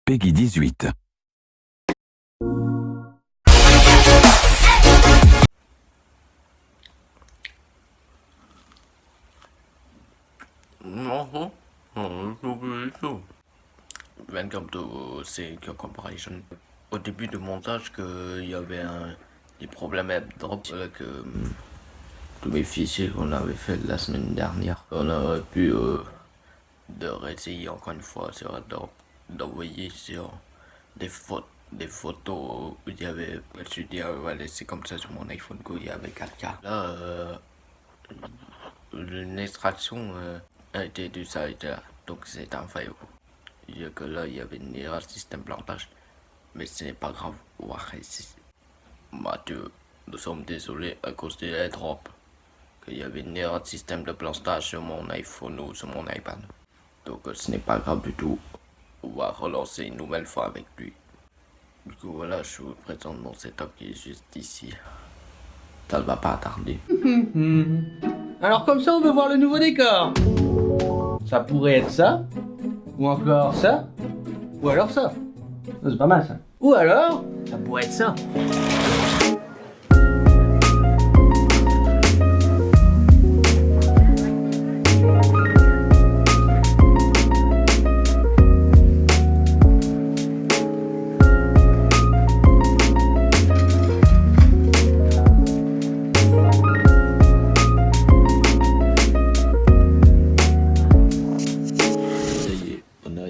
Peggy 18. Welcome to Secure Comparison. Au début du montage, il y avait des problèmes avec drop avec tous les fichiers qu'on avait fait la semaine dernière. On aurait pu de réessayer encore une fois sur d'envoyer sur des photos où il y avait, je me suis dit, on va laisser comme ça sur mon iPhone qu'il y avait 4K. Là, une extraction a été du site là, donc c'est un fail. Que là il y avait une erreur système plantage, mais ce n'est pas grave. Mathieu, nous sommes désolés à cause de la drop, qu'il y avait une erreur de système de plantage sur mon iPhone ou sur mon iPad. Donc ce n'est pas grave du tout. On va relancer une nouvelle fois avec lui. Du coup voilà, je vous présente mon setup qui est juste ici. Ça ne va pas tarder. Alors comme ça on veut voir le nouveau décor. Ça pourrait être ça, ou encore ça, ou alors ça. C'est pas mal ça. Ou alors, ça pourrait être ça.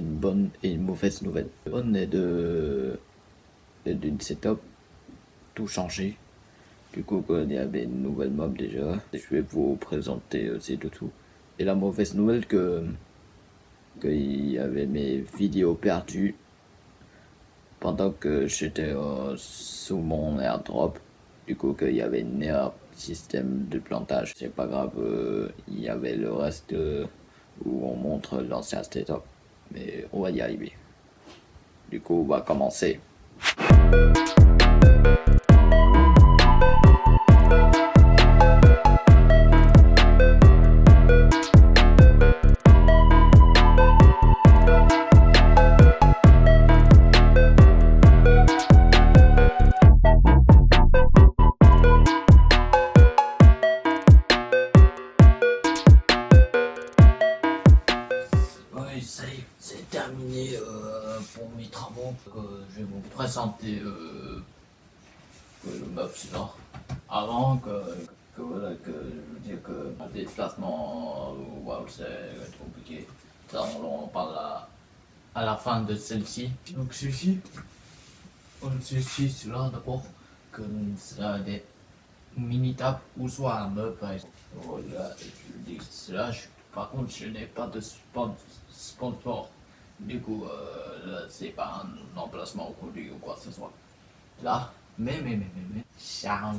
Bonne et une mauvaise nouvelle. Bonne est d'une setup tout changé. Du coup, il y avait une nouvelle mob déjà. Je vais vous présenter ces deux tout. Et la mauvaise nouvelle qu'il y avait mes vidéos perdues pendant que j'étais sous mon airdrop. Du coup, qu'il y avait une erreur système de plantage. C'est pas grave, il y avait le reste où on montre l'ancien setup. Mais on va y arriver. Du coup, on va commencer. C'est terminé pour mes travaux. Je vais vous présenter le meuble suivant. Avant voilà, que je veux dire que le déplacement, wow, c'est compliqué. Ça, on parle à la fin de celle-ci. Donc ceci, là d'abord, que ça des mini-tables ou soit un meuble. Voilà, je dis cela. Par contre, je n'ai pas de sponsor. Du coup, là, c'est pas un emplacement produit ou quoi que ce soit. Là, mais, c'est un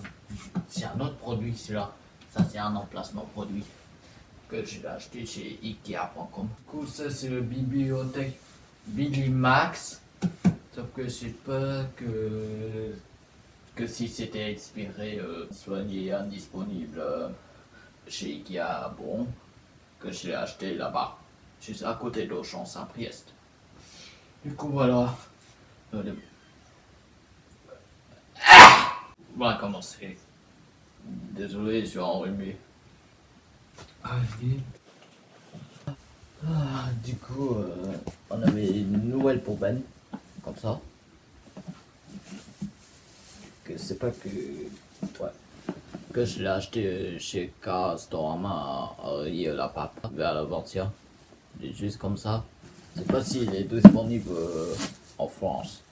autre produit, celui-là. Ça, c'est un emplacement produit que j'ai acheté chez Ikea.com. Du coup, ça, c'est le bibliothèque Billy Max. Sauf que je sais pas que si c'était expiré, soigné, indisponible chez Ikea, bon, que j'ai acheté là-bas, juste à côté d'Auchan Saint-Priest. Du coup, voilà. On va commencer. Désolé, je suis enrhumé. Du coup, on avait une nouvelle poubelle, comme ça. Que c'est pas que. Ouais. Que je l'ai acheté chez Castorama à la Pape, vers la Ventia. Il est juste comme ça. Je sais pas s'il est disponible en France.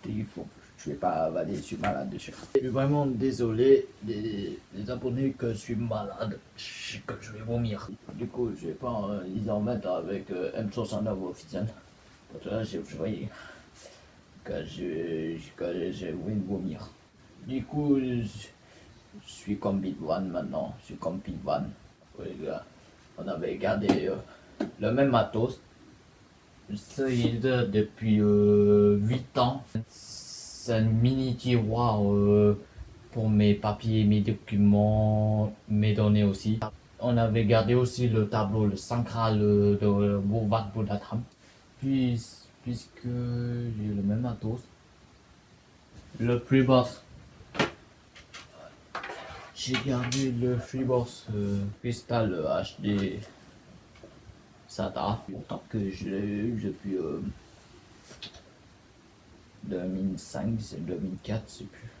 Je vais pas avaler, je suis malade déjà. Je suis vraiment désolé les abonnés que je suis malade, que je vais vomir. Du coup, je vais pas les en mettre avec M69 officiel. Parce que là, je voyais que je vais vomir. Du coup, je suis comme Big One maintenant. Je suis comme Big One. Oui, là, on avait gardé le même matos. Ça y est là depuis 8 ans. C'est un mini tiroir pour mes papiers, mes documents, mes données aussi. on avait gardé aussi le tableau, le Sankara, de Boulevard Bouddhatham. Puis, puisque j'ai le même matos, le Freebox. J'ai gardé le Freebox Crystal HD SATA, pourtant que je l'ai eu depuis 2005, c'est 2004, je sais plus.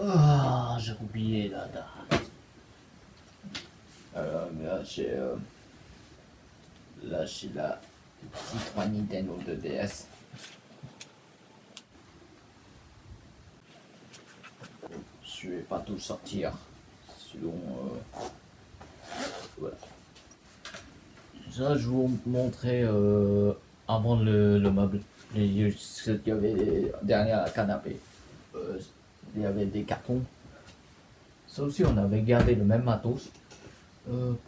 Ah, j'ai oublié la date. Alors là j'ai la Citroën Nintendo 2DS. Je vais pas tout sortir, sinon voilà. Ça je vous montrais avant le meuble, ce qu'il y avait derrière la canapé. Il y avait des cartons. Ça aussi on avait gardé le même matos.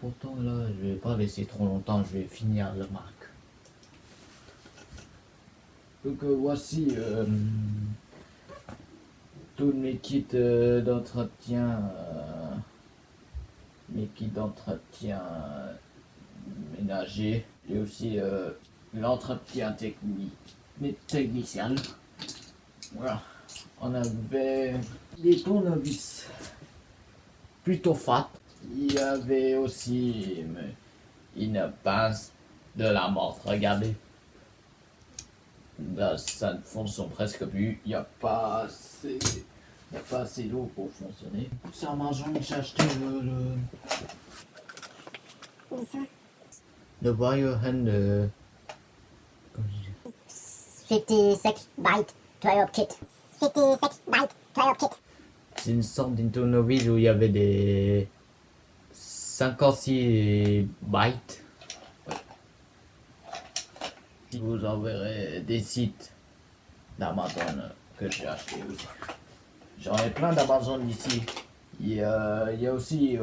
Pourtant là je vais pas laisser trop longtemps, je vais finir la marque. Donc voici tous mes kits d'entretien, ménager et aussi l'entretien technicien. Voilà, on avait des tournevis plutôt fat. Il y avait aussi une pince de la montre, regardez. Là, ça ne fonctionne presque plus, il n'y a pas assez d'eau pour fonctionner. C'est Amazon, j'ai acheté le wire hand, comment je dis, 56 byte trial kit. 56 byte trial kit. c'est une sorte d'une tournevis où il y avait des 56 bytes. Je vous enverrai des sites d'Amazon que j'ai acheté aussi. J'en ai plein d'Amazon ici. Il y a aussi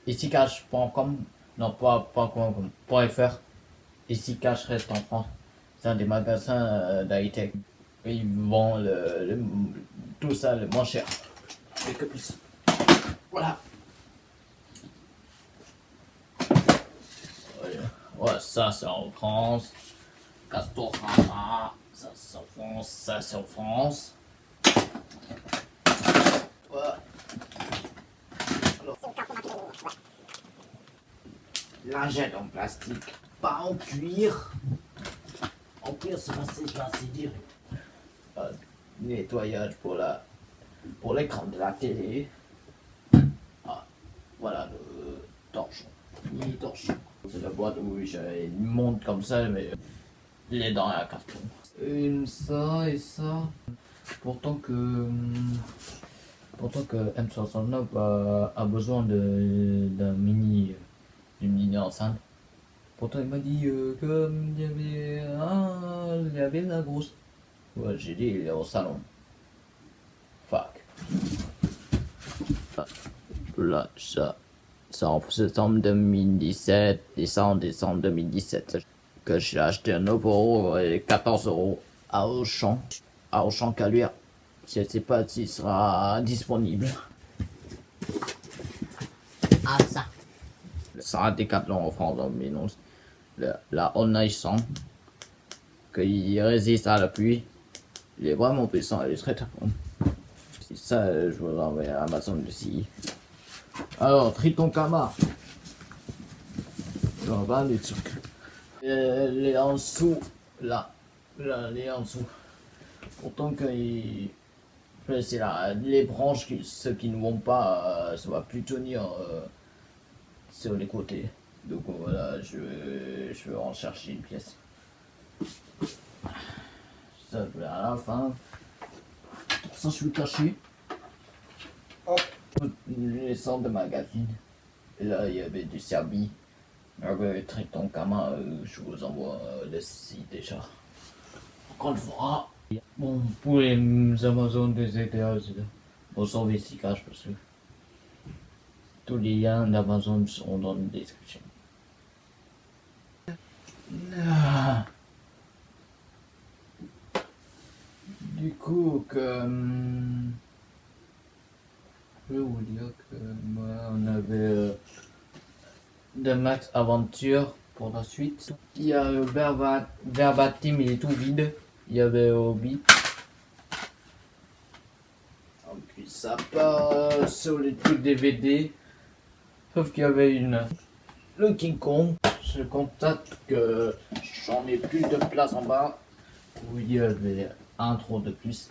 ici-cash.com, non pas.com, .fr. Ici-cash reste en France. C'est un des magasins d'high-tech. Ils vendent tout ça le moins cher. Et que plus. Voilà. Ouais, ça c'est en France. Castorama, ça c'est en France, ça c'est en France. Voilà. Alors, lingette en plastique, pas en cuir. En cuir c'est assez direct. Nettoyage pour l'écran de la télé. Ah, voilà le torchon. Mini torchon. C'est la boîte où j'ai une montre comme ça, mais il est dans un carton. Ça et ça. Pourtant que M69 a besoin d'une mini enceinte. Pourtant il m'a dit il y avait la grosse. Ouais, j'ai dit il est au salon. Fuck. Là, ça en septembre 2017 et ça en décembre 2017 que j'ai acheté un Oppo et 14 € à Auchan Caluire. Je sais pas s'il sera disponible. Ah, ça. Ça a Décathlon en France, mais non. La Honda 100 qu'il résiste à la pluie. Il est vraiment puissant, il est très bon. Ça, je vous envoie à Amazon aussi. Alors, Triton Kama. On va les trucs. Les en dessous, là, les en dessous. Pourtant que c'est là, les branches, ceux qui ne vont pas, ça va plus tenir sur les côtés. Donc voilà, je vais en chercher une pièce. Ça, je vais à la fin. Ça, je suis caché. Hop, les centres de magazine. Et là, il y avait du Serbi. Avec Triton Kama, je vous envoie le site déjà. Encore une fois. Bon, pour les Amazon des ETA, on s'en ici cache parce que tous les liens d'Amazon sont dans la description. Du coup, Je peux vous dire que moi, on avait de Max Aventure pour la suite. Il y a Verbatim, il est tout vide. Il y avait Hobbit. Et puis ça part sur les trucs DVD. Sauf qu'il y avait le King Kong. Je constate que j'en ai plus de place en bas. Où il y avait un trop de plus.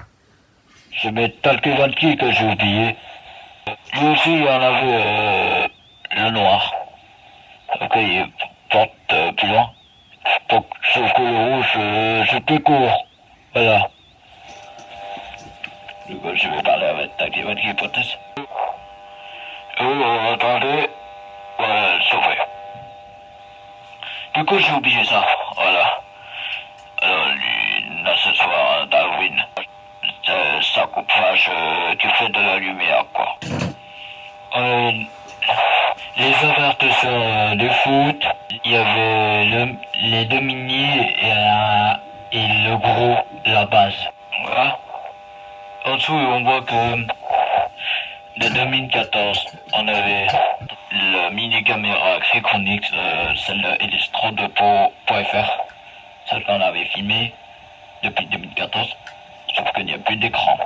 C'est mes Talque 28 que j'ai oublié. Lui aussi, il y en avait le noir. Ok, il porte plus loin. Sauf que le rouge, c'est plus court. Voilà. Du coup, je vais parler avec Talque 28 peut-être. Attendez. Voilà, sauvé. Du coup, j'ai oublié ça. Voilà. Alors, lui, l'accessoire Darwin. Ça coupage qui fait de la lumière, quoi. Les avertisseurs de foot, il y avait les deux mini et le gros, la base. Voilà. En dessous, on voit que de 2014, on avait la mini caméra Cricronix, celle de Elistro2.fr, celle qu'on avait filmée depuis 2014. Sauf qu'il n'y a plus d'écran.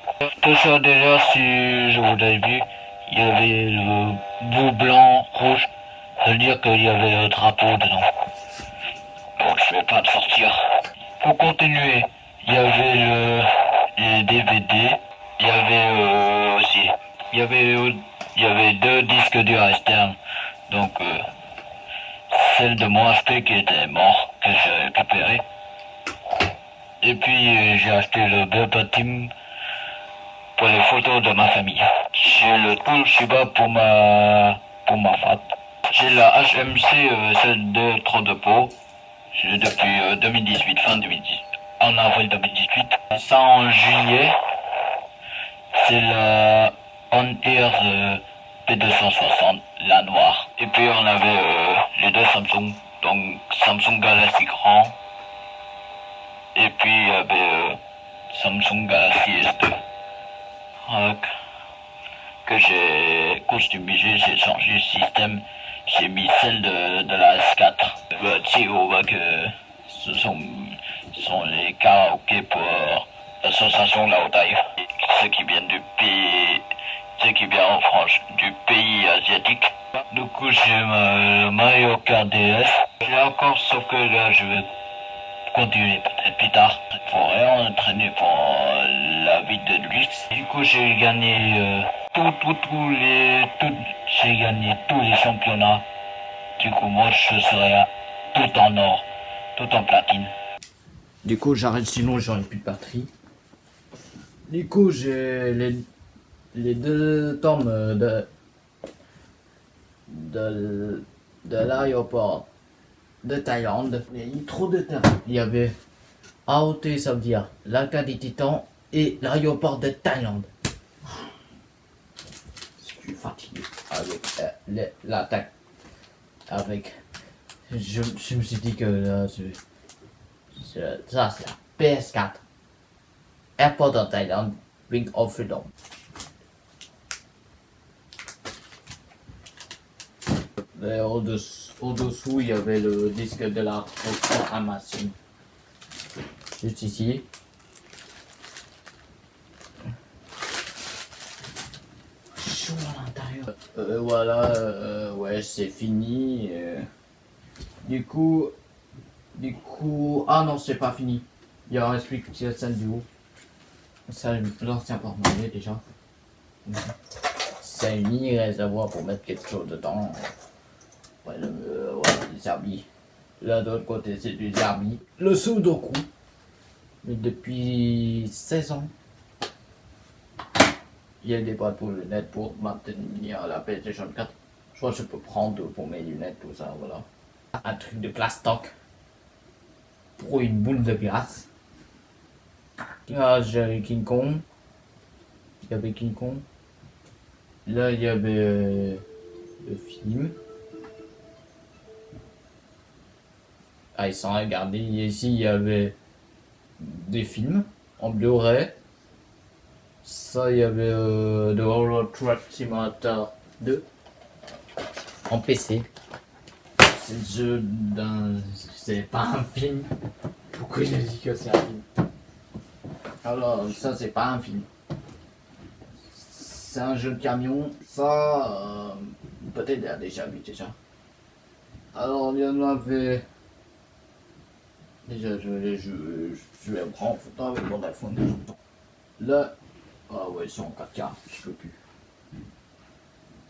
Tout ça déjà, si je vous l'avais vu, il y avait le bout blanc, rouge. Ça veut dire qu'il y avait le drapeau dedans. Donc je vais pas le sortir. Pour continuer, il y avait les DVD. Il y avait aussi, il y avait deux disques durs externes. Donc celle de mon HP qui était mort, que j'ai récupéré. Et puis j'ai acheté le Verbatim pour les photos de ma famille. J'ai le Toshiba pour ma fat. J'ai la HMC, celle de trop de peau. J'ai depuis 2018, fin 2018, en avril 2018. Ça en juillet, c'est la On Ear P260, la noire. Et puis on avait les deux Samsung, donc Samsung Galaxy Grand. Et puis il y avait Samsung Galaxy S2 que j'ai customisé, j'ai changé le système, j'ai mis celle de la S4. Tu sais, on voit que ce sont les karaokés pour l'association Laotai, ceux qui viennent en France, du pays asiatique. Du coup j'ai ma Mario Kart DS. J'ai encore, sauf que là je vais continuer peut-être plus tard pour entraîner pour la vie de luxe. Du coup, j'ai gagné j'ai gagné tous les championnats. Du coup, moi, je serai tout en or, tout en platine. Du coup, j'arrête, sinon j'aurai plus de batterie. Du coup, j'ai les deux tomes de l'aéroport de Thaïlande. Il y a eu trop de terrain. Il y avait AOT, ça veut dire l'Arcadie Titan et l'aéroport de Thaïlande. Je suis fatigué avec l'attaque. Je me suis dit que là, ça c'est la PS4. Airport de Thaïlande, Ring of Freedom. Et au-dessous, il y avait le disque de la programmation. Juste ici. Chaud à l'intérieur. Voilà, ouais, c'est fini. Du coup, ah non, c'est pas fini. Il y a un esprit qui est scène du haut. C'est l'ancien porte-monnaie déjà. C'est un mini réservoir pour mettre quelque chose dedans. Voilà, des habits. Là, de l'autre côté, c'est des habits. Le Sudoku. Mais depuis 16 ans, il y a des boîtes pour lunettes pour maintenir la PlayStation 4. Je crois que je peux prendre pour mes lunettes, tout ça, voilà. Un truc de plastoc pour une boule de glace. Là, j'avais King Kong. Il y avait King Kong. Là, il y avait le film. Ah, ils sont regardés. Ici, il y avait des films en Blu-ray. Ça, il y avait The Euro Truck Simulator 2 en PC. C'est le jeu d'un. C'est pas un film. Pourquoi j'ai dit que c'est un film? Alors, ça, c'est pas un film. C'est un jeu de camion. Ça, peut-être il a déjà vu déjà. Alors, il y en avait. Déjà, je vais prendre en photo avec mon iPhone. Là, ah ouais, ils sont en 4K, je peux plus. Ils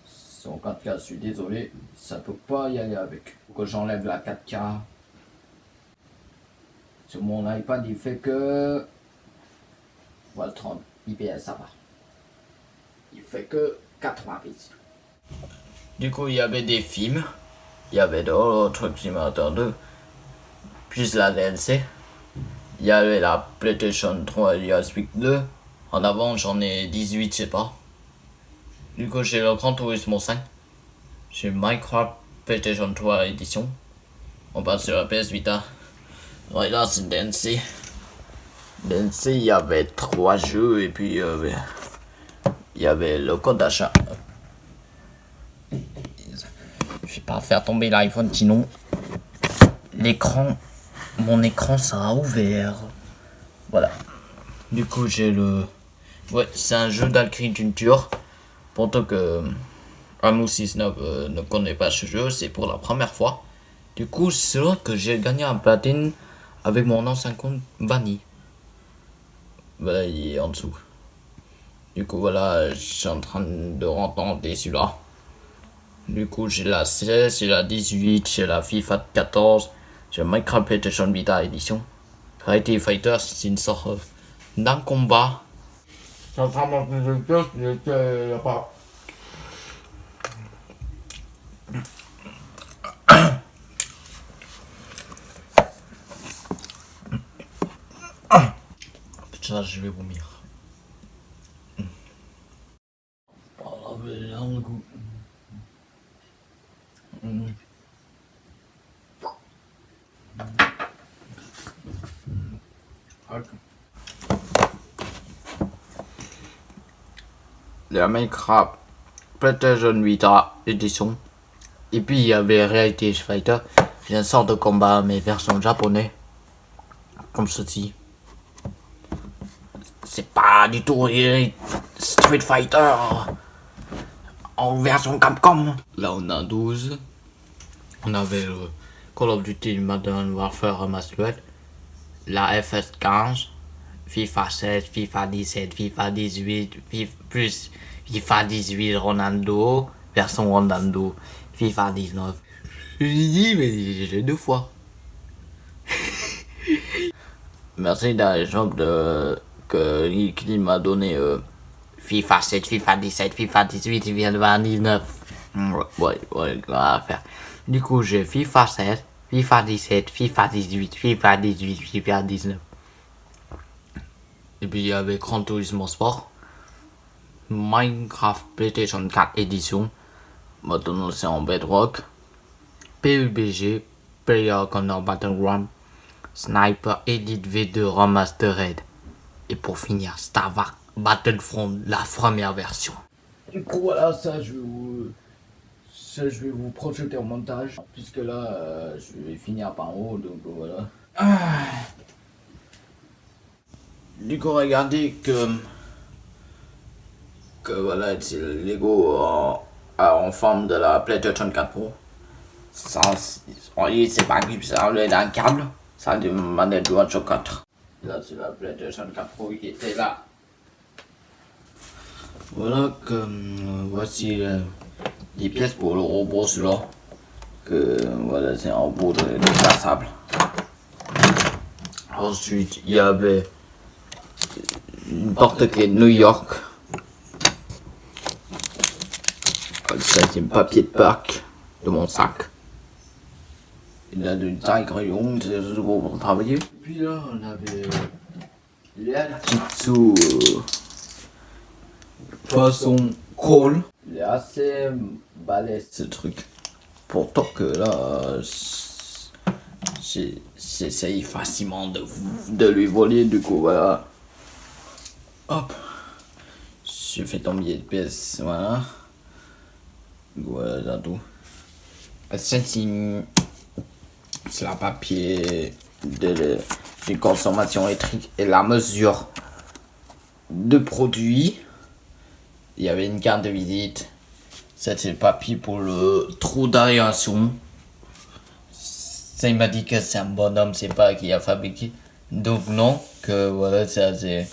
sont en 4K, je suis désolé, ça peut pas y aller avec. Faut que j'enlève la 4K. Sur mon iPad, il fait que. Voilà, 30 IPS, ça va. Il fait que 80 bits. Du coup, il y avait des films. Il y avait d'autres Truck Simulator 2. Puis la DLC. Il y avait la PlayStation 3 et la Switch 2. En avant, j'en ai 18, je sais pas. Du coup, j'ai le Gran Turismo 5. J'ai Minecraft PlayStation 3 édition. On passe sur la PS Vita. Ouais, là, c'est DLC. DLC, il y avait 3 jeux et puis il y avait le code d'achat. Je vais pas faire tomber l'iPhone, sinon mon écran sera ouvert. Voilà. Du coup, j'ai le. Ouais, c'est un jeu d'agriculture. Pourtant que Amou69 ne connaît pas ce jeu, c'est pour la première fois. Du coup, c'est là que j'ai gagné un platine avec mon ancien compte banni. Voilà, il est en dessous. Du coup, voilà, je suis en train de rentrer celui-là. Du coup, j'ai la 16, j'ai la 18, j'ai la FIFA 14, j'ai Minecraft PlayStation Vita édition. Variety Fighter, c'est une sorte d'un combat. C'est en train de monter le test, il était pas. Putain, je vais vomir. Oh, mais là, on goût. La Minecraft PlayStation Vita édition. Et puis il y avait Reality Fighter, c'est une sorte de combat mais version japonais. Comme ceci. C'est pas du tout Street Fighter en version Capcom. Là on a 12. On avait Call of Duty Modern Warfare Remastered, la FS15, FIFA 7, FIFA 17, FIFA 18, plus FIFA 18 Ronaldo, version Ronaldo, FIFA 19. J'ai dit, mais j'ai 2 fois. Merci d'un exemple qu'il m'a donné FIFA 7, FIFA 17, FIFA 18, FIFA 19. Ouais, on va faire. Du coup, j'ai FIFA 7, FIFA 17, FIFA 18, FIFA 18, FIFA 19. Et puis il y avait Gran Turismo Sport, Minecraft PlayStation 4 édition, maintenant c'est en Bedrock, PUBG, PlayerUnknown's Battleground, Sniper Elite V2 Remastered. Et pour finir, Star Wars Battlefront, la première version. Du coup voilà, ça je vais vous projeter en montage, puisque là je vais finir par en haut, donc voilà. Du coup regardez que voilà, c'est le Lego en forme de la PlayStation 4 Pro. Ça, c'est pas grip, ça enlève un câble, ça a une manette de DualShock 4. Là c'est la PlayStation 4 Pro qui était là. Voilà que voici les pièces pour le robot celui-là. Que voilà, c'est un robot de déplaçable. Ensuite il y avait une porte-clés de New York. Ça c'est un papier de Pâques de mon sac. Il a une taille crayon, c'est juste pour travailler. Puis là on avait l'Akitsu poisson crawl. Il est assez balèze ce truc. Pourtant que là j'essaye facilement de lui voler, du coup voilà. Hop. je fais tomber les pièces, voilà. Voilà tout. Ceci, c'est la papier de consommation électrique et la mesure de produits. Il y avait une carte de visite. C'était le papier pour le trou d'aération. Ça, il m'a dit que c'est un bonhomme, c'est pas qui a fabriqué. Donc non, que voilà, ça c'est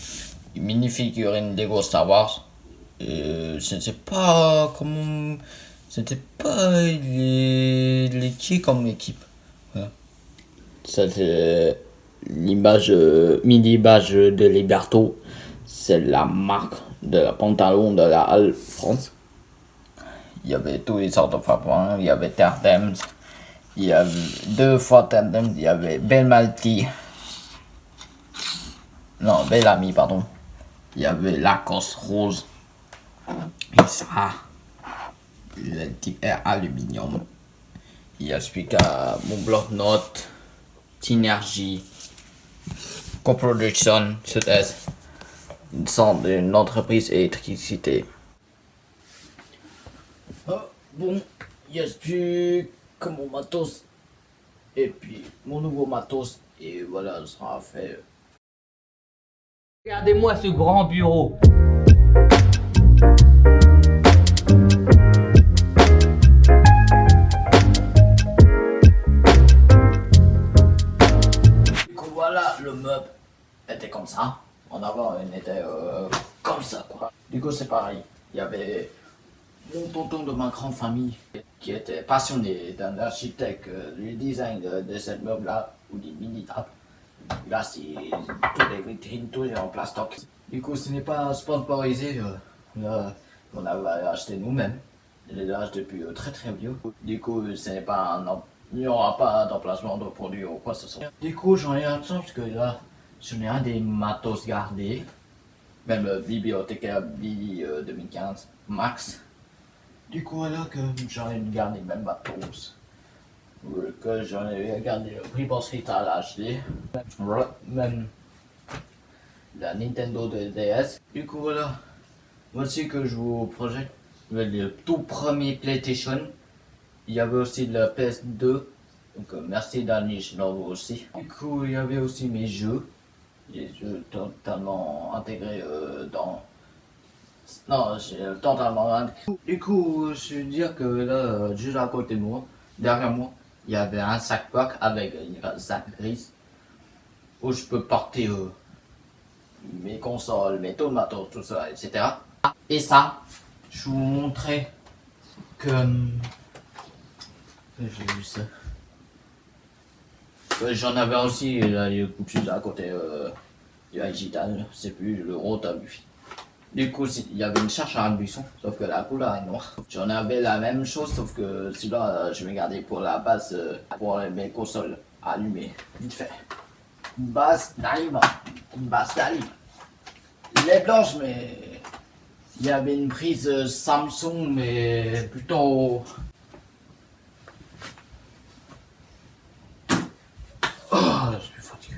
une mini-figurine Lego Star Wars. Je ne sais pas comment... C'était pas les qui comme équipe. Voilà. Ça c'est l'image, mini-image de Liberto. C'est la marque de la pantalon de la Halle France. Il y avait tous les sortes de fabricants. Il y avait Terdems. Il y avait 2 fois Terdems. Il y avait Belmalti. Non, Bellamy, pardon. Il y avait Lacoste rose. Et ça, le type Air aluminium. Il y a celui qui a mon bloc-notes, Synergie, Coproduction, c'était une sorte d'une entreprise électricité. Oh, bon, il n'y a plus que mon matos. Et puis mon nouveau matos. Et voilà, ça sera fait. Regardez-moi ce grand bureau. Du coup, voilà, le meuble était comme ça. En avant, il était comme ça, quoi. Du coup, c'est pareil. Il y avait mon tonton de ma grande famille qui était passionné d'un architecte du design de cette meuble-là, ou des mini-tables. Là, c'est toutes les vitrines, tout est en plastoc. Du coup, ce n'est pas sponsorisé. Là, on avait acheté nous-mêmes. Je l'ai acheté depuis très très vieux. Du coup, ce n'est pas il n'y aura pas d'emplacement de produit ou quoi que ce soit. Du coup, j'en ai un sens parce que là, j'en ai un des matos gardés. Même le bibliothécaire Billy 2015 Max. Du coup, là que j'en ai gardé même matos. Que j'en ai gardé le prix à l'acheter. Même la Nintendo de DS. Du coup, voilà. Voici que je vous projette le tout premier PlayStation. Il y avait aussi le PS2. Donc merci Danish Love aussi. Du coup, il y avait aussi mes jeux. Les jeux totalement intégrés dans... Non, j'ai totalement... Du coup, je veux dire que là, juste à côté de moi, derrière moi, il y avait un sac pack avec une sac grise où je peux porter mes consoles, mes tomates, tout ça, etc. Et ça, je vous montrais que j'ai vu ça. J'en avais aussi là, il est à côté du digital, c'est plus le rota Buffy. Du coup, il y avait une charge à un buisson, sauf que la couleur est noire. J'en avais la même chose, sauf que celui-là, je vais garder pour la base, pour mes consoles allumées. Vite fait. Une base d'allume. Une base d'allume. Elle est blanche, mais il y avait une prise Samsung, mais plutôt... Oh, je suis fatigué.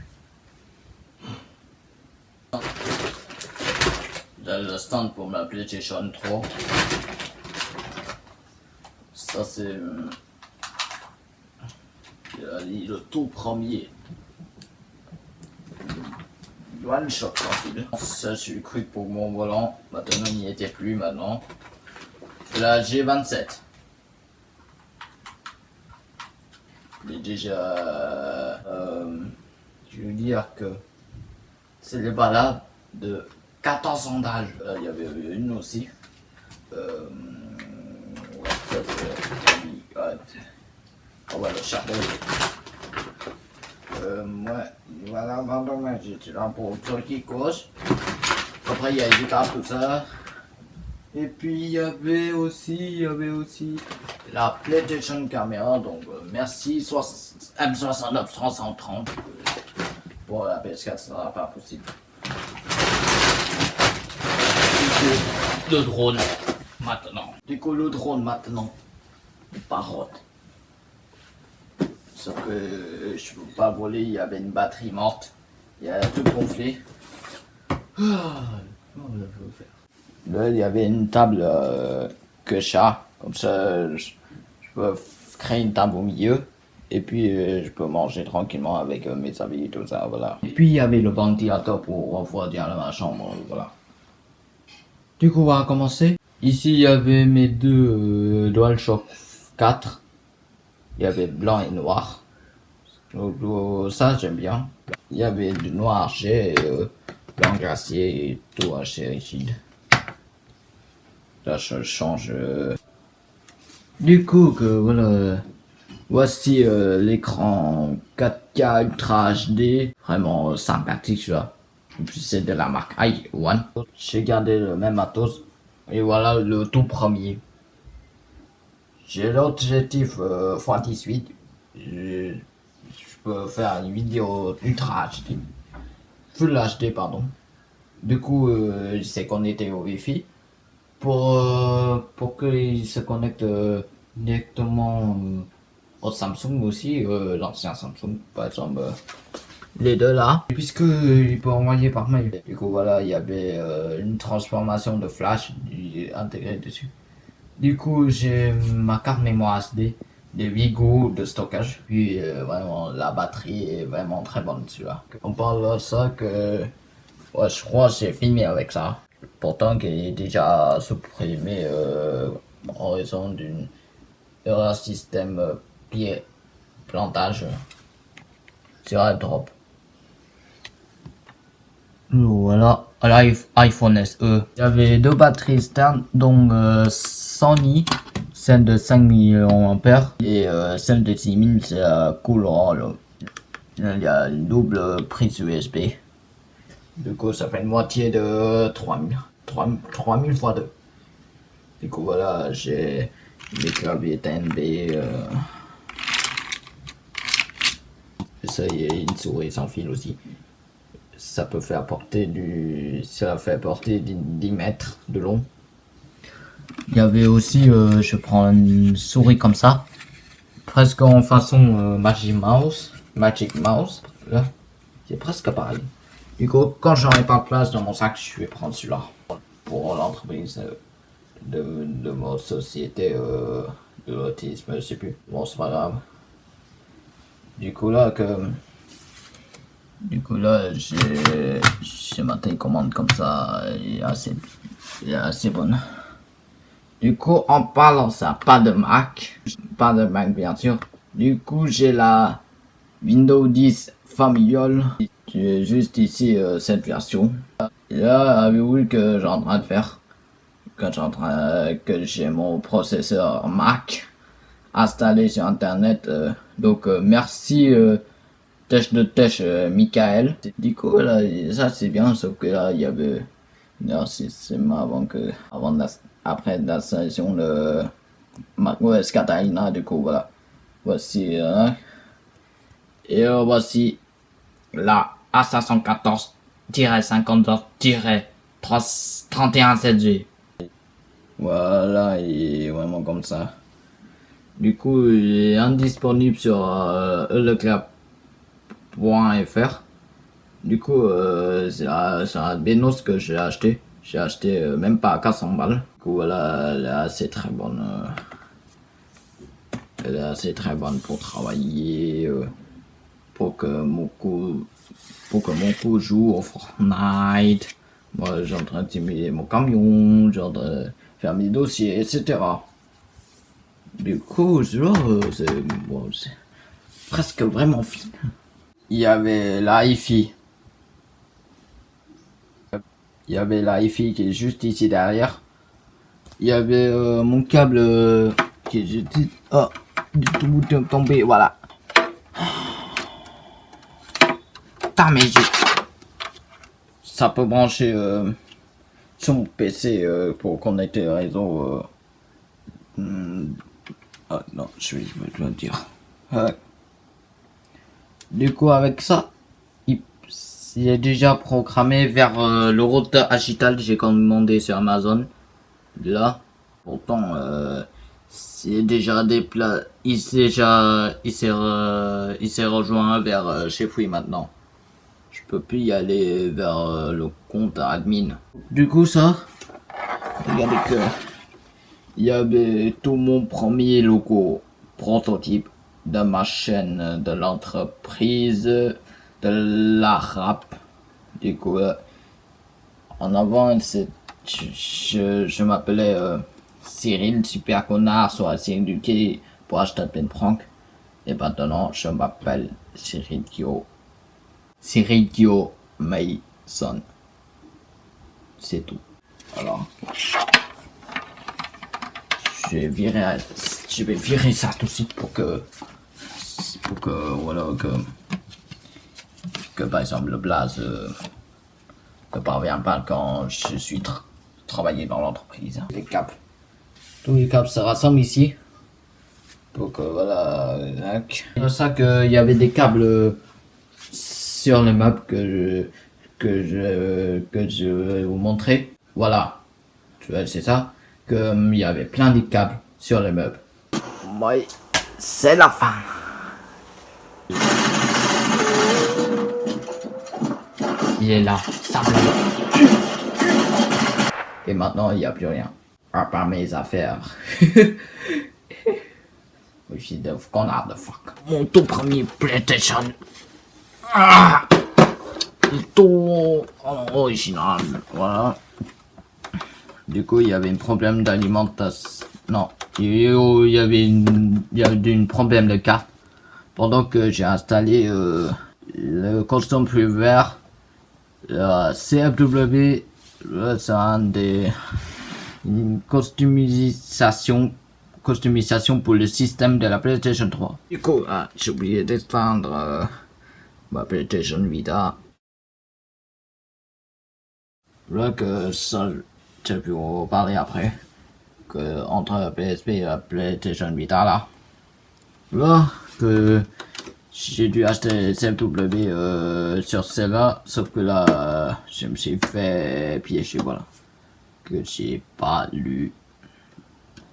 Le stand pour ma PlayStation 3. Ça c'est le tout premier. One shot tranquille. Ça je suis cru pour mon volant. Maintenant il n'y était plus maintenant. La G27. Il est déjà... je veux dire que c'est les balades de 14 ans d'âge. Il y avait une aussi. Ouais, ça c'est... On va le charger. Ouais, voilà, maintenant j'étais là pour le truc qui cause. Après il y a les étapes, tout ça. Et puis il y avait aussi la PlayStation caméra, donc merci M69 330. Pour la PS4 ça sera pas possible. Le drone maintenant. Du coup le drone maintenant. Parotte. Sauf que je peux pas voler, il y avait une batterie morte. Il y a tout gonflé. Ah, on va faire. Là, il y avait une table que chat. Comme ça, je peux créer une table au milieu. Et puis, je peux manger tranquillement avec mes amis et tout ça, voilà. Et puis, il y avait le ventilateur pour refroidir ma chambre, voilà. Du coup, on va commencer. Ici, il y avait mes deux DualShock 4. Il y avait blanc et noir. Donc, ça, j'aime bien. Il y avait du noir argent, blanc glacier et tout argent rigide. Là, je change. Du coup, voilà. Voici l'écran 4K Ultra HD. Vraiment sympathique, celui-là. Et puis, c'est de la marque i1. J'ai gardé le même matos. Et voilà le tout premier. J'ai l'objectif x18. Je peux faire une vidéo Ultra HD. Full HD, pardon. Du coup, je sais connecter au Wi-Fi. Pour qu'il se connecte directement au Samsung aussi, l'ancien Samsung par exemple, les deux là, puisque il peut envoyer par mail. Du coup voilà, il y avait une transformation de flash intégrée dessus. Du coup j'ai ma carte mémoire SD, des 8 Go de stockage, puis vraiment la batterie est vraiment très bonne celui-là. On parle de ça que ouais, je crois que j'ai filmé avec ça. Pourtant qu'il est déjà supprimé en raison d'une erreur système pied plantage sur AirDrop. Voilà, l'iPhone SE. Il y avait deux batteries externes, dont Sony, celle de 5000 mAh et celle de 6000, c'est Coolor. Il y a une double prise USB. Du coup, ça fait une moitié de 3000 x 2. Du coup, voilà, j'ai les claviers TNB. Ça y est, une souris sans fil aussi. Ça peut faire porter ça fait porter 10 mètres de long. Il y avait aussi, je prends une souris comme ça, presque en façon Magic Mouse. Là, c'est presque pareil. Du coup, quand j'aurai pas de place dans mon sac, je vais prendre celui-là pour l'entreprise de ma société de l'autisme, je sais plus. Bon, c'est pas grave. Du coup là, j'ai ma télécommande comme ça, elle est assez bonne. Du coup, en parlant ça, pas de Mac bien sûr. Du coup, j'ai la Windows 10 Familial. J'ai juste ici cette version. Et là, avez-vous vu que j'ai en train de faire? Que j'ai mon processeur Mac installé sur internet. Donc merci Michael. Du coup là, ça c'est bien, sauf que là il y avait un système après l'installation de macOS Catalina. Du coup voilà, voici et voici la A514-52-31-7G. Voilà, il est vraiment comme ça. Du coup, il est indisponible sur leclerc.fr. Du coup, c'est la Benos que j'ai acheté. J'ai acheté même pas à 400 balles. Du coup, voilà, elle est assez très bonne. Elle est assez très bonne pour travailler. Pour que mon coup joue au Fortnite. Moi, j'ai en train de simuler mon camion, genre de faire mes dossiers, etc. Du coup, c'est presque vraiment fine. Il y avait la hi-fi. Il y avait la hi-fi qui est juste ici derrière. Il y avait mon câble qui est juste du tout tombé, voilà. Putain, mais ça peut brancher sur mon PC pour connecter le réseau. Non, je dois dire. Du coup, avec ça, il est déjà programmé vers le routeur Agital. J'ai commandé sur Amazon. Là, pourtant, c'est déjà il s'est rejoint vers chez Free maintenant. Je peux plus y aller vers le compte admin. Du coup, ça, regardez que il y avait tout mon premier logo prototype de ma chaîne de l'entreprise de l'arabe. Du coup, en avant, je m'appelais Cyril Super Connard, soit Cyril Duquet pour acheter plein de prank. Et maintenant, je m'appelle Cyril Kyo. Cyril Kyo Mason. C'est tout. Alors, je vais virer ça tout de suite pour que voilà, que par exemple le blaze ne parvient pas quand je suis travaillé dans l'entreprise. Les câbles. Tous les câbles se rassemblent ici. Donc voilà. C'est pour ça qu'il y avait des câbles sur le meuble que je vais vous montrer. Voilà. C'est ça. Il y avait plein de câbles sur le meuble. Ouais, c'est la fin. Il est là, simplement. Et maintenant, il n'y a plus rien. À part mes affaires. Je de connard de fuck. Mon tout premier PlayStation. Ah, tout original. Voilà. Du coup, il y avait un problème d'alimentation. Non, il y avait un problème de carte. Pendant que j'ai installé le custom vert, la CFW, c'est une customisation pour le système de la PlayStation 3. Du coup, j'ai oublié d'éteindre ma PlayStation Vita. Là que ça, j'ai pu en parler après. Que entre la PSP et la PlayStation Vita là que j'ai dû acheter CFW sur celle-là, sauf que là je me suis fait piéger, voilà, que j'ai pas lu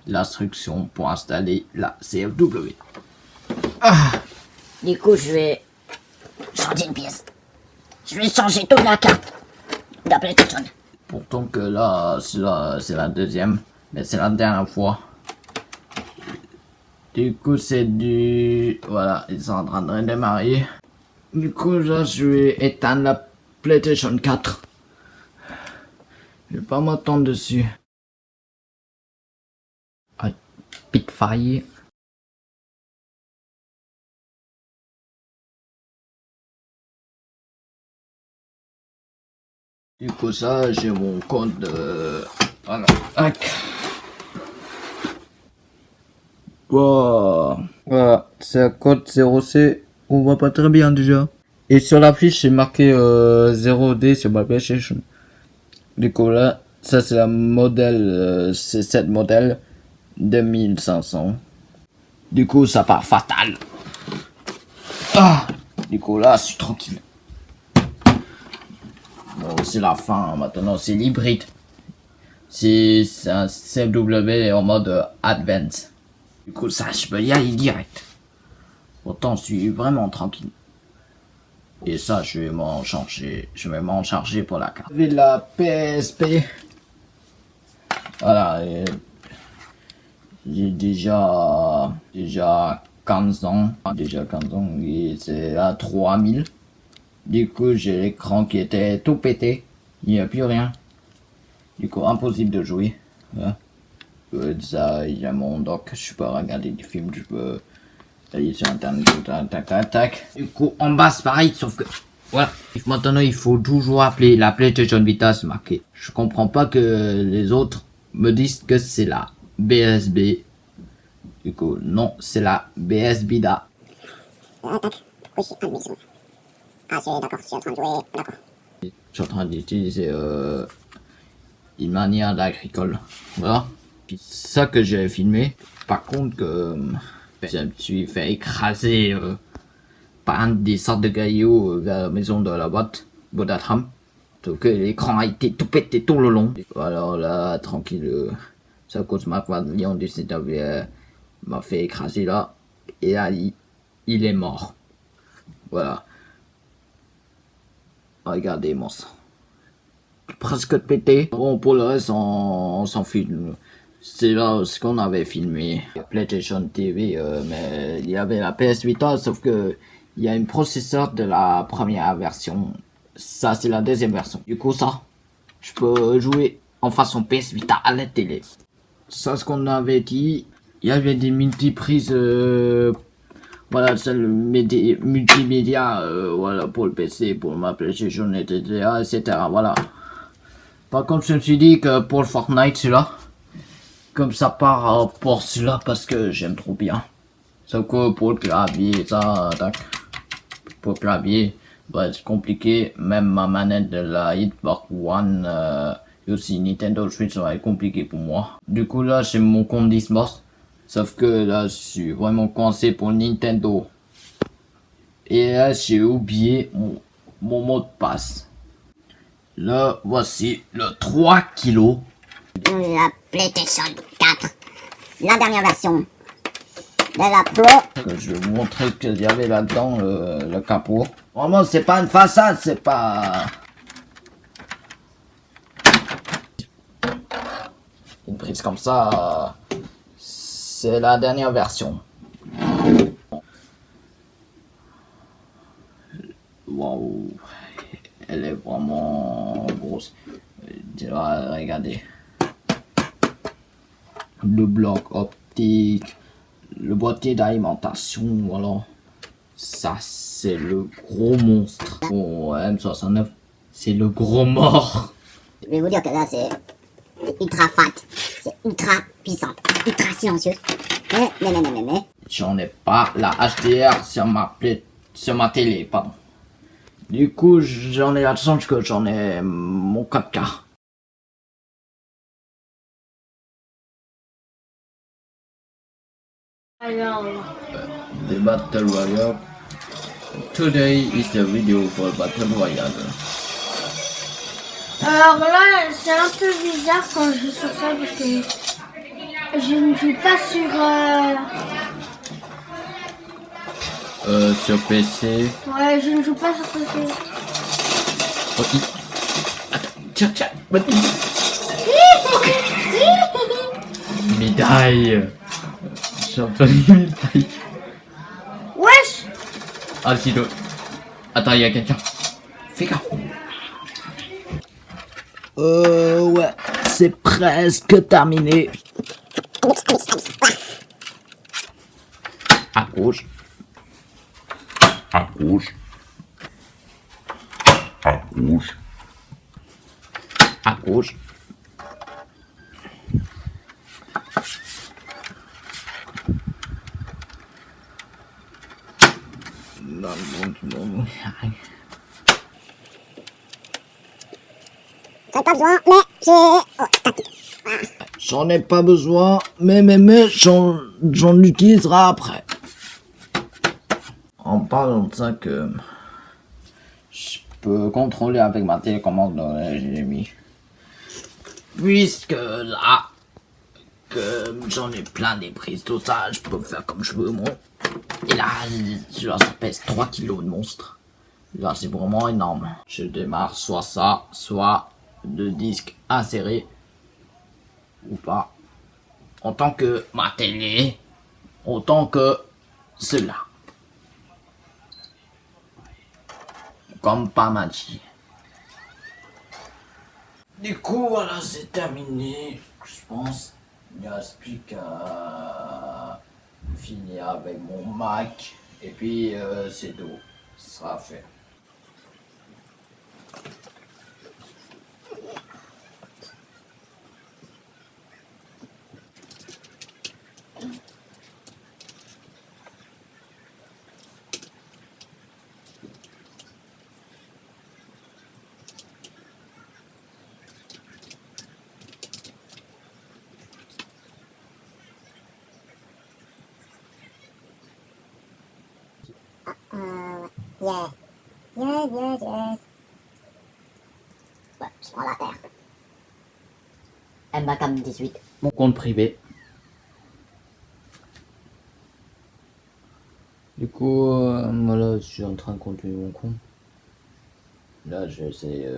l'instruction pour installer la CFW. Du coup, je vais changer une pièce. Je vais changer toute la carte de la PlayStation. Pourtant que là c'est la deuxième, mais c'est la dernière fois. Du coup c'est voilà, ils sont en train de redémarrer. Du coup là je vais éteindre la PlayStation 4. Je vais pas m'attendre dessus. Big faille. Du coup ça j'ai mon compte de... Voilà. Wow. Voilà, c'est un code 0C, on voit pas très bien déjà. Et sur la fiche c'est marqué 0D sur ma PlayStation. Du coup là, ça c'est la modèle, c'est cette modèle 2500. Du coup ça part fatal. Du coup là je suis tranquille. Bon, c'est la fin, maintenant c'est l'hybride. C'est un CW en mode Advance. Du coup ça je peux y aller direct. Pourtant je suis vraiment tranquille. Et ça je vais m'en charger pour la carte. J'ai la PSP. Voilà. J'ai déjà 15 ans. Et c'est à 3000. Du coup j'ai l'écran qui était tout pété. Il n'y a plus rien. Du coup impossible de jouer. Voilà. Ça, il y a mon doc, je peux regarder des films, je peux aller sur internet, tac. Du coup, en bas, c'est pareil, sauf que, voilà. Maintenant, il faut toujours appeler la PlayStation Vita, c'est marqué. Je comprends pas que les autres me disent que c'est la BSB. Du coup, non, c'est la BS Vita. Tac. Oui, admission. Ah, c'est d'accord, je suis en train de jouer, d'accord. Je suis en train d'utiliser une manière agricole. Voilà. Puis ça que j'ai filmé. Par contre que je me suis fait écraser par des sortes de cailloux vers la maison de la boîte Bodatram. Donc l'écran a été tout pété tout le long. Alors là, tranquille, ça cause ma Lion du CW m'a fait écraser là. Et là, il est mort. Voilà. Regardez mon sang. presque pété. Bon, pour le reste, on s'en filme. C'est là ce qu'on avait filmé. PlayStation TV, mais il y avait la PS Vita, sauf que il y a un processeur de la première version. Ça, c'est la deuxième version. Du coup, ça, je peux jouer en façon PS Vita à la télé. Ça, ce qu'on avait dit, il y avait des multiprises, voilà, c'est le multimédia, voilà, pour le PC, pour ma PlayStation, etc., voilà. Par contre, je me suis dit que pour le Fortnite, celui-là, comme ça part pour celui-là parce que j'aime trop bien. Sauf que pour le clavier, ça, tac. Pour le clavier, bah, c'est compliqué. Même ma manette de la Xbox One, et aussi Nintendo Switch, ça va être compliqué pour moi. Du coup, là, j'ai mon compte Xbox. Sauf que là, je suis vraiment coincé pour Nintendo. Et là, j'ai oublié mon mot de passe. Là, voici le 3 kilos. La PlayStation 4. La dernière version. De la Pro. Que je vais vous montrer ce qu'il y avait là-dedans, le capot. Vraiment, c'est pas une façade, c'est pas... Une prise comme ça, c'est la dernière version. Waouh, elle est vraiment grosse. Regardez. Le bloc optique, le boîtier d'alimentation, voilà. Ça, c'est le gros monstre. Bon, M69, c'est le gros mort. Je vais vous dire que là, c'est ultra fat. C'est ultra puissant. C'est ultra silencieux. Mais. J'en ai pas la HDR sur ma télé, pardon. Du coup, j'en ai la chance que j'en ai mon 4K. The Battle Royale. Today is the video for Battle Royale. Alors là, c'est un peu bizarre quand je joue sur ça parce que je ne joue pas Sur PC. Ouais, je ne joue pas sur PC. Ok. Attends, tiens, médaille. Champion de médaille. Wesh! Ah, sinon. Attends, il y a quelqu'un. Fais gaffe. Ouais, c'est presque terminé. À gauche. À gauche. À gauche. À gauche. Non. J'en ai pas besoin, mais j'ai... Oh, tac. J'en ai pas besoin, mais j'en utiliserai après. En parlant de ça que je peux contrôler avec ma télécommande dans la GMI. Puisque là, que j'en ai plein des prises, tout ça, je peux faire comme je veux, moi. Et là, ça pèse 3 kilos de monstre. Là, c'est vraiment énorme. Je démarre soit ça, soit le disque inséré, ou pas. En tant que ma télé, autant que cela. Comme pas magie. Du coup, voilà, c'est terminé, je pense. Il ne reste plus qu'à finir avec mon Mac. Et puis, c'est tout. Ce sera fait. Yes. Ouais, je prends la terre. Mbacam 18. Mon compte privé. Du coup, voilà, je suis en train de continuer mon compte. Là, j'essaie,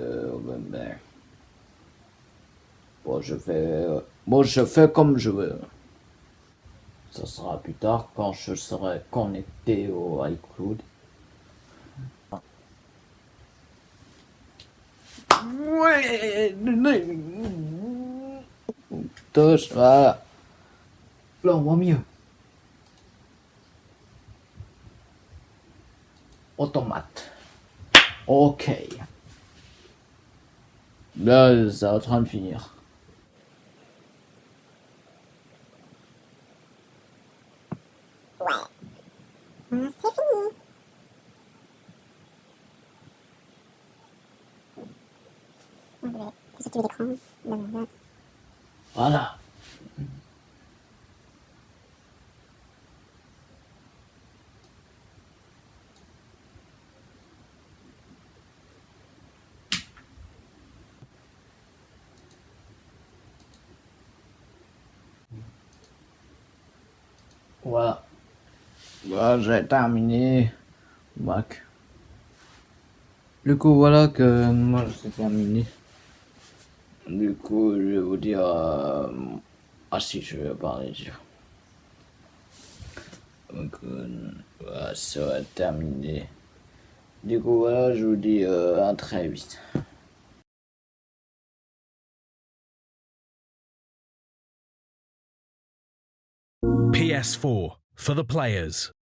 Bon, je fais comme je veux. Ça sera plus tard quand je serai connecté au iCloud. Ouais, touche, voilà. Là, on voit mieux. Automate. Ok. Là, c'est en train de finir. Voilà. Voilà. Voilà, j'ai terminé. Mac. Du coup, voilà que moi, c'est terminé. Du coup, je vais vous dire... Ah si, je vais parler dire. Donc, voilà, ça va terminer. Du coup, voilà, je vous dis à très vite. PS4 for the players.